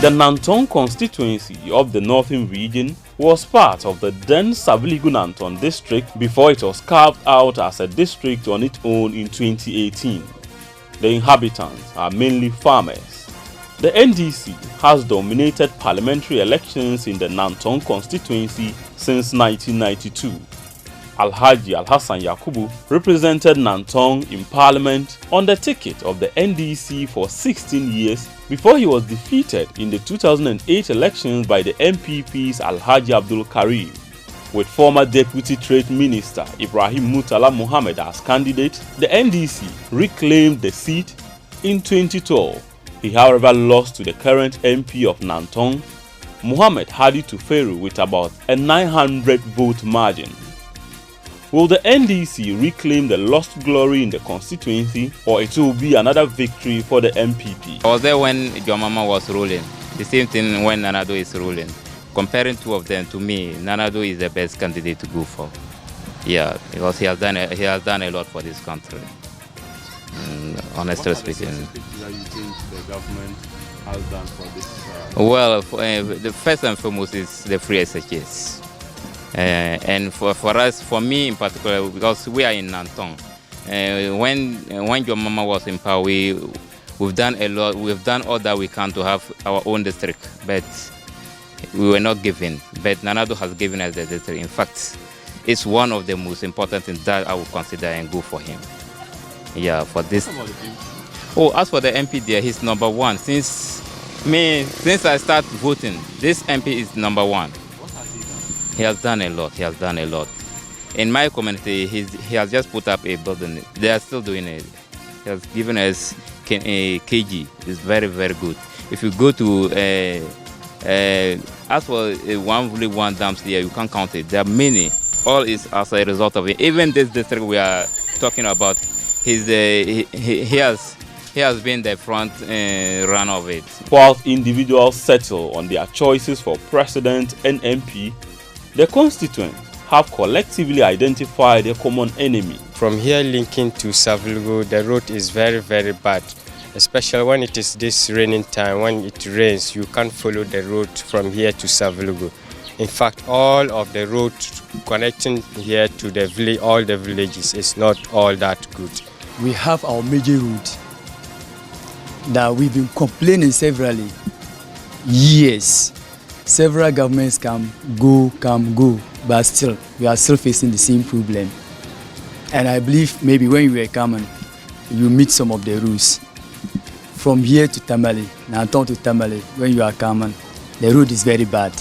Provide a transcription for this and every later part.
The Nanton constituency of the Northern region was part of the then Saviligu Nanton district before it was carved out as a district on its own in 2018. The inhabitants are mainly farmers. The NDC has dominated parliamentary elections in the Nanton constituency since 1992. Alhaji Alhassan Yakubu represented Nanton in parliament on the ticket of the NDC for 16 years before he was defeated in the 2008 elections by the MPP's Alhaji Abdul Karim. With former Deputy Trade Minister Ibrahim Murtala Mohammed as candidate, the NDC reclaimed the seat in 2012. He however lost to the current MP of Nanton, Mohammed Hadi Tuferu, with about a 900 vote margin. Will the NDC reclaim the lost glory in the constituency, or it will be another victory for the MPP? I was there when your mama was ruling. The same thing when Nanado is ruling. Comparing two of them, to me, Nanado is the best candidate to go for. Yeah, because he has done a lot for this country. Honestly speaking. What are the you think the government has done for this? Well, the first and foremost is the free SHS. And for us, for me in particular, because we are in Nanton, when your mama was in power, we've done a lot. We've done all that we can to have our own district, but we were not given. But Nanado has given us the district. In fact, it's one of the most important things that I would consider and go for him. Yeah, for this. Oh, as for the MP there, he's number one. Since I start voting, this MP is number one. He has done a lot. He has done a lot. In my community, he has just put up a building. They are still doing it. He has given us a KG. It's very, very good. If you go to as for one dams there, you can't count it. There are many. All is as a result of it. Even this district we are talking about, he has been the front runner of it. While individuals settle on their choices for president and MP, the constituents have collectively identified a common enemy. From here linking to Saviligu, the road is very, very bad, especially when it is this raining time. When it rains, you can't follow the road from here to Saviligu. In fact, all of the road connecting here to the village, all the villages, is not all that good. We have our major road that we've been complaining severally years. Several governments come, go, but still, we are still facing the same problem. And I believe maybe when you were coming, you meet some of the rules. From here to Tamale, Nanton to Tamale, when you are coming, the road is very bad.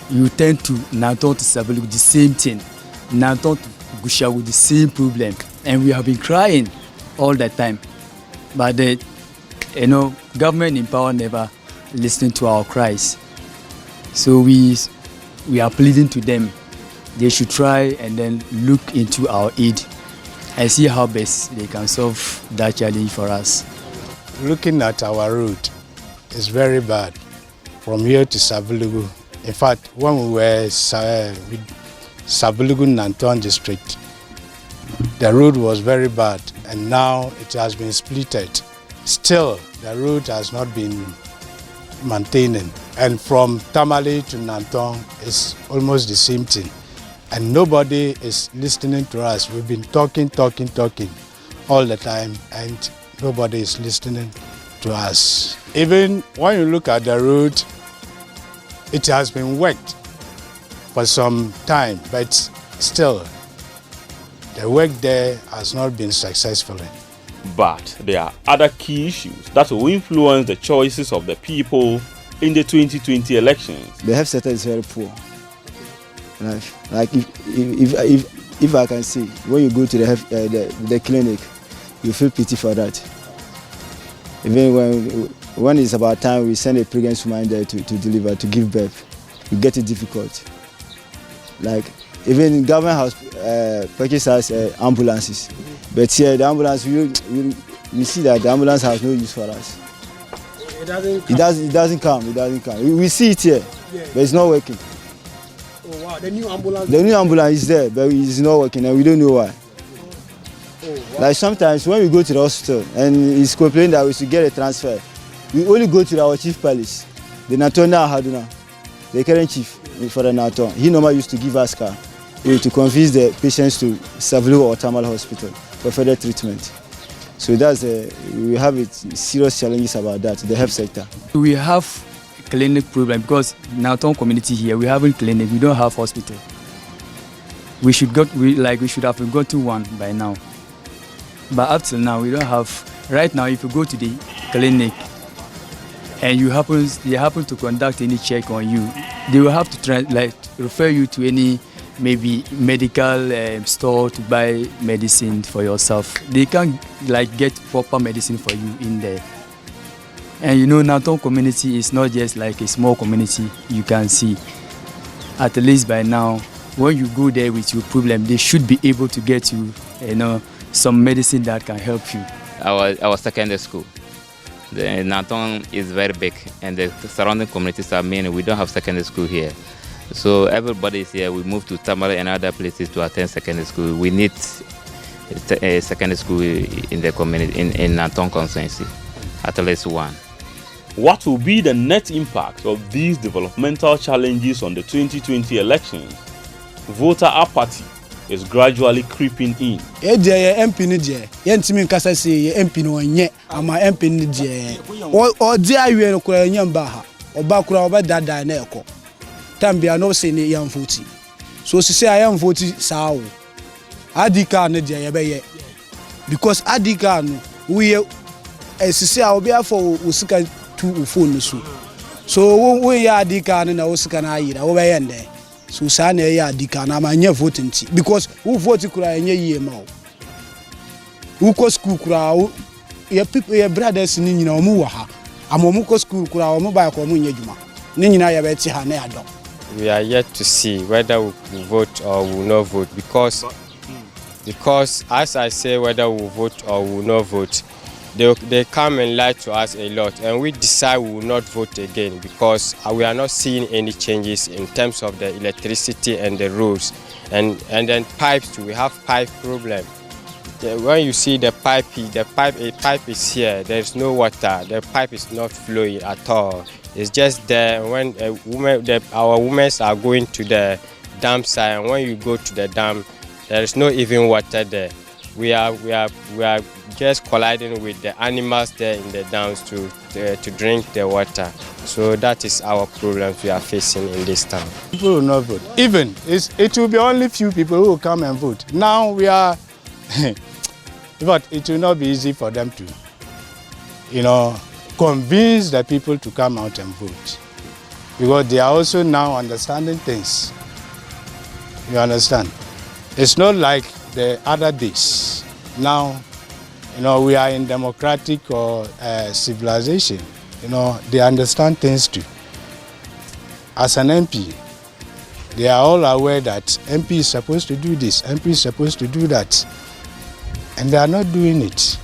You tend to Nanton to Saviligu, the same thing. Nanton to Gushawu, the same problem. And we have been crying all the time. But the government in power never listening to our cries. So we are pleading to them. They should try and then look into our aid and see how best they can solve that challenge for us. Looking at our route, it's very bad from here to Saviligu. In fact, when we were with Saviligu Nanton district, the road was very bad, and now it has been splitted. Still, the road has not been maintained. And from Tamale to Nanton is almost the same thing. And nobody is listening to us. We've been talking all the time, and nobody is listening to us. Even when you look at the road, it has been worked for some time, but still, the work there has not been successful. But there are other key issues that will influence the choices of the people in the 2020 elections. The health sector is very poor. Like if I can say, when you go to the clinic, you feel pity for that. Even when it's about time, we send a pregnant woman there to deliver, to give birth, you get it difficult. Like even government has purchased us ambulances, but here the ambulance, we see that the ambulance has no use for us. It doesn't come. It doesn't come. We see it here, yeah, but it's not working. Oh wow, the new ambulance? The new ambulance is there, but it's not working, and we don't know why. Oh, wow. Like sometimes when we go to the hospital and he's complaining that we should get a transfer, we only go to our chief palace. The Nanton Haduna, the current chief for the Nanton, he normally used to give us car to convince the patients to Savlu or Tamal Hospital for further treatment. So that's we have serious challenges about that, the health sector. We have a clinic problem because Nanton community here, we haven't clinic, we don't have hospital. We should have got to one by now. But up till now, we don't have. Right now, if you go to the clinic and they happen to conduct any check on you, they will have to refer you to any maybe medical store to buy medicine for yourself. They can't get proper medicine for you in there. And Nanton community is not just like a small community you can see. At least by now, when you go there with your problem, they should be able to get you, some medicine that can help you. Our secondary school, the Nanton is very big, and the surrounding communities are many. We don't have secondary school here, so everybody is here. We move to Tamale and other places to attend secondary school. We need a secondary school in the community in Nanton constituency, at least one. What will be the net impact of these developmental challenges on the 2020 elections? Voter apathy is gradually creeping in. MP ni je yentimi nkasa se MP no nye ama MP ni je o di awie no kura nya mba ha oba kura oba dada na eko tambia no se ni yam voti so sisi ayam voti sawo adika na je ye be ye because adika no we sisi a obi afọ usika tu phone so we ya adika na usika na ayira wo be ye nde so sana ya adika na ma nya vote nti because who vote kura nya yie ma o who ko school kura your people your brothers ni nyina o mu wa ha amomu ko school kura o mu ba ko mu nya djuma ni nyina ya be ti ha na ya do. We are yet to see whether we will vote or we will not vote because as I say whether we will vote or we will not vote, they come and lie to us a lot, and we decide we will not vote again because we are not seeing any changes in terms of the electricity and the roads, and then pipes too. We have pipe problem. When you see a pipe is here. There is no water. The pipe is not flowing at all. It's just there when our women are going to the dam side, and when you go to the dam, there is no even water there. We are just colliding with the animals there in the dams to drink the water. So that is our problem we are facing in this town. People will not vote. Even it will be only few people who will come and vote. Now we are, but it will not be easy for them to, convince the people to come out and vote, because they are also now understanding things. You understand? It's not like the other days. Now, we are in democratic or civilization. They understand things too. As an MP, they are all aware that MP is supposed to do this, MP is supposed to do that, and they are not doing it.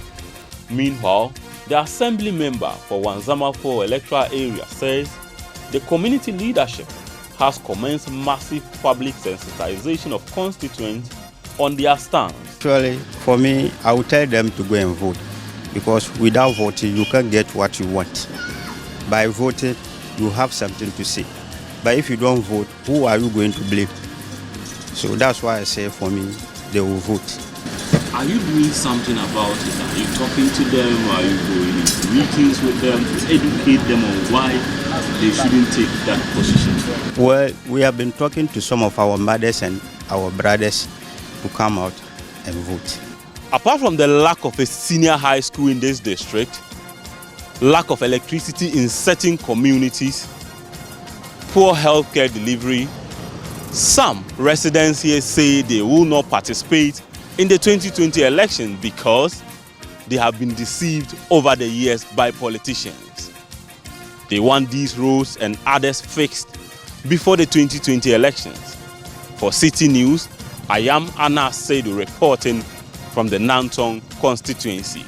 Meanwhile, the assembly member for Wanzama 4 electoral area says the community leadership has commenced massive public sensitization of constituents on their stance. Actually, for me, I would tell them to go and vote, because without voting, you can't get what you want. By voting, you have something to say. But if you don't vote, who are you going to blame? So that's why I say, for me, they will vote. Are you doing something about it? Are you talking to them? Are you going into meetings with them to educate them on why they shouldn't take that position? Well, we have been talking to some of our mothers and our brothers to come out and vote. Apart from the lack of a senior high school in this district, lack of electricity in certain communities, poor healthcare delivery, some residents here say they will not participate in the 2020 election because they have been deceived over the years by politicians. They want these roads and others fixed before the 2020 elections. For Citi News, I am Anna Seidu reporting from the Nanton constituency.